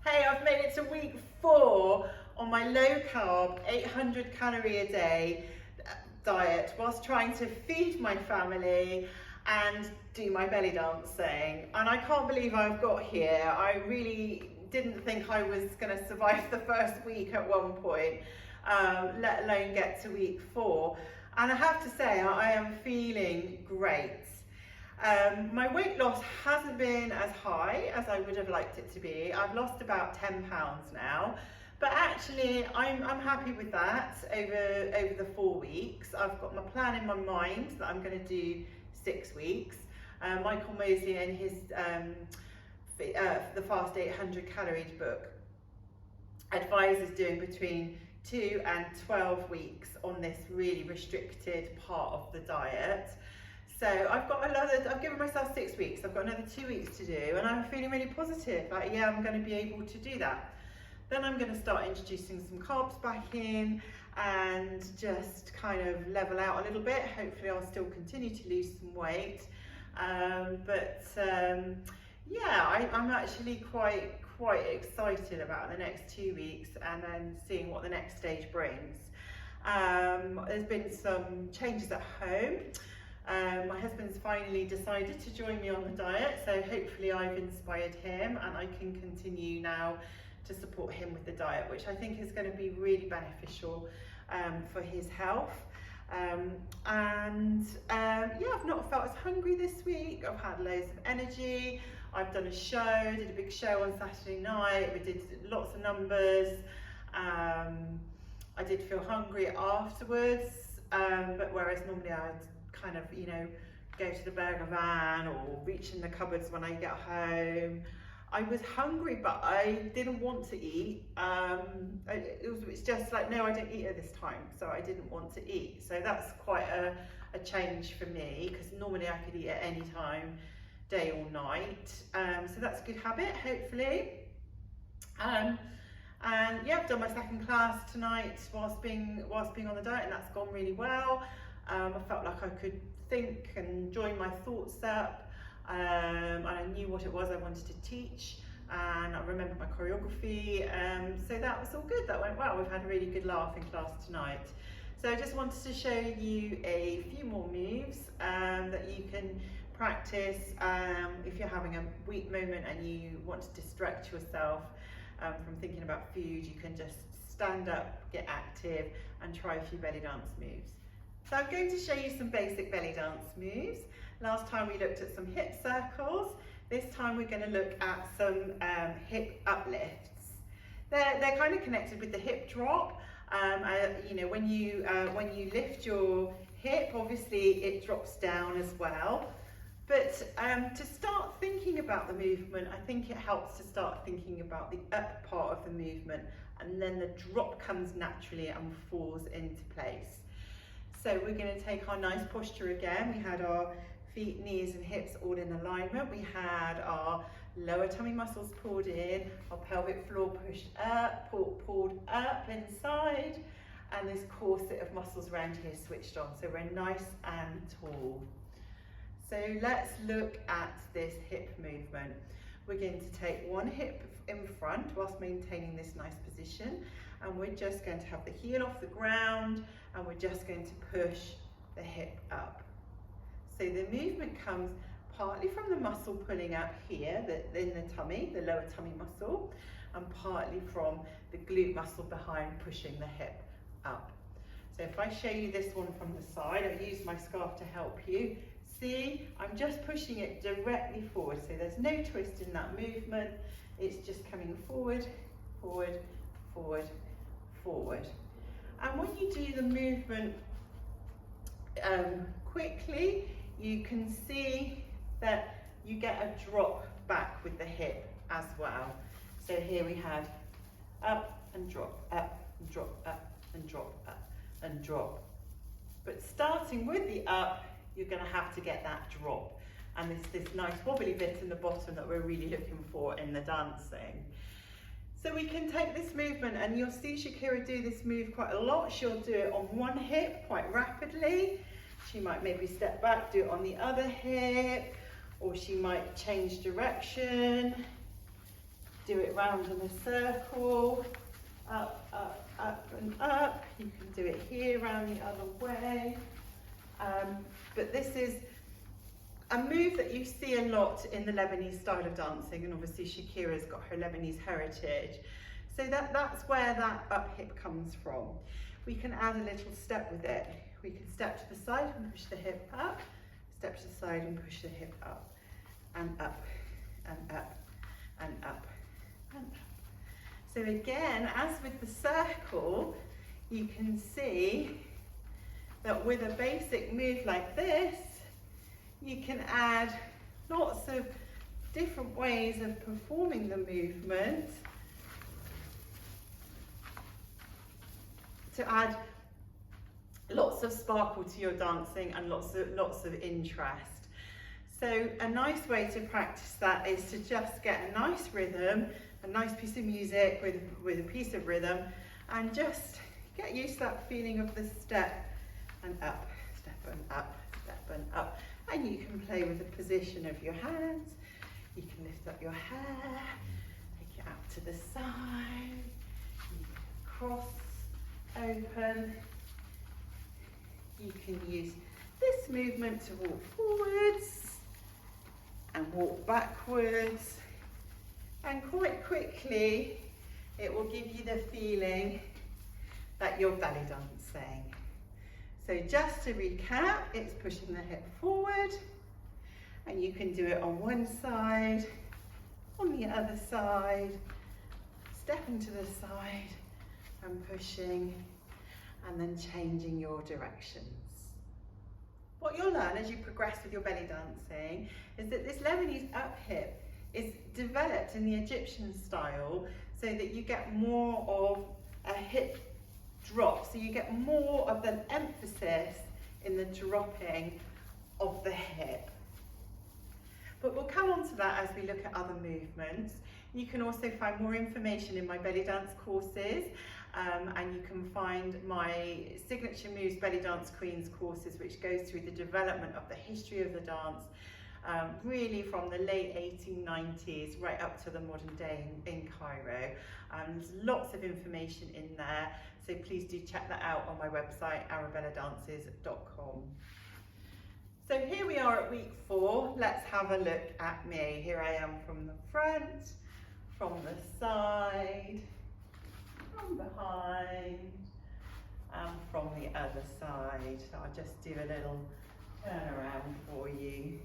Hey, I've made it to week 4 on my low carb, 800 calorie a day diet whilst trying to feed my family and do my belly dancing. And I can't believe I've got here. I really didn't think I was going to survive the first week at one point, let alone get to week 4. And I have to say, I am feeling great. My weight loss hasn't been as high as I would have liked it to be. I've lost about 10 pounds now, but actually I'm happy with that over the 4 weeks. I've got my plan in my mind that I'm going to do 6 weeks. Michael Mosley in his the Fast 800 Calorie book advises doing between 2 and 12 weeks on this really restricted part of the diet. So I've given myself 6 weeks, I've got another 2 weeks to do, and I'm feeling really positive, like yeah, I'm going to be able to do that. Then I'm going to start introducing some carbs back in and just kind of level out a little bit. Hopefully I'll still continue to lose some weight, yeah, I'm actually quite excited about the next 2 weeks and then seeing what the next stage brings. There's been some changes at home. My husband's finally decided to join me on the diet, so hopefully I've inspired him and I can continue now to support him with the diet, which I think is going to be really beneficial for his health. Yeah, I've not felt as hungry this week. I've had loads of energy. I've done a show, did a big show on Saturday night. We did lots of numbers. I did feel hungry afterwards, but whereas normally I'd kind of, you know, go to the burger van or reach in the cupboards when I get home. I was hungry, but I didn't want to eat. It's just like, no, I don't eat at this time, so I didn't want to eat. So that's quite a change for me, because normally I could eat at any time, day or night. So that's a good habit, hopefully. And yeah, I've done my second class tonight whilst being on the diet, and that's gone really well. I felt like I could think and join my thoughts up, and I knew what it was I wanted to teach, and I remembered my choreography, so that was all good. That went well. We've had a really good laugh in class tonight. So I just wanted to show you a few more moves that you can practice if you're having a weak moment and you want to distract yourself from thinking about food. You can just stand up, get active, and try a few belly dance moves. So I'm going to show you some basic belly dance moves. Last time we looked at some hip circles. This time we're going to look at some hip uplifts. They're kind of connected with the hip drop. You know, when you lift your hip, obviously it drops down as well. But to start thinking about the movement, I think it helps to start thinking about the up part of the movement, and then the drop comes naturally and falls into place. So we're going to take our nice posture again. We had our feet, knees and hips all in alignment. We had our lower tummy muscles pulled in, our pelvic floor pushed up, pulled up inside, and this corset of muscles around here switched on. So we're nice and tall. So let's look at this hip movement. We're going to take one hip in front whilst maintaining this nice position, and we're just going to have the heel off the ground, and we're just going to push the hip up. So the movement comes partly from the muscle pulling up here in the tummy, the lower tummy muscle, and partly from the glute muscle behind pushing the hip up. So if I show you this one from the side, I'll use my scarf to help you. See, I'm just pushing it directly forward, so there's no twist in that movement. It's just coming forward, forward, forward, forward. And when you do the movement quickly, you can see that you get a drop back with the hip as well. So here we had up and drop, up and drop, up and drop, up and drop. But starting with the up, you're going to have to get that drop, and this nice wobbly bit in the bottom that we're really looking for in the dancing. So we can take this movement, and you'll see Shakira do this move quite a lot. She'll do it on one hip quite rapidly. She might maybe step back, do it on the other hip, or she might change direction. do it round in a circle, up, up, up and up. You can do it here, round the other way. But this is a move that you see a lot in the Lebanese style of dancing, and obviously Shakira's got her Lebanese heritage. So that's where that up hip comes from. We can add a little step with it. We can step to the side and push the hip up, step to the side and push the hip up, and up, and up, and up, and up. So again, as with the circle, you can see that with a basic move like this, you can add lots of different ways of performing the movement to add lots of sparkle to your dancing and lots of interest. So a nice way to practice that is to just get a nice rhythm, a nice piece of music with a piece of rhythm, and just get used to that feeling of the step and up, step and up, step and up. And you can play with the position of your hands. You can lift up your hair, take it out to the side, you can cross, open. You can use this movement to walk forwards and walk backwards. And quite quickly, it will give you the feeling that you're belly dancing. So just to recap, it's pushing the hip forward, and you can do it on one side, on the other side, stepping to the side and pushing, and then changing your directions. What you'll learn as you progress with your belly dancing is that this Lebanese up hip is developed in the Egyptian style so that you get more of a hip drop, so you get more of an emphasis in the dropping of the hip. But we'll come on to that as we look at other movements. You can also find more information in my belly dance courses, and you can find my Signature Moves Belly Dance Queens courses, which goes through the development of the history of the dance, really from the late 1890s right up to the modern day in Cairo. There's lots of information in there, so please do check that out on my website, arabelladances.com. So here we are at week 4. Let's have a look at me. Here I am from the front, from the side, from behind, and from the other side. So I'll just do a little turn around for you.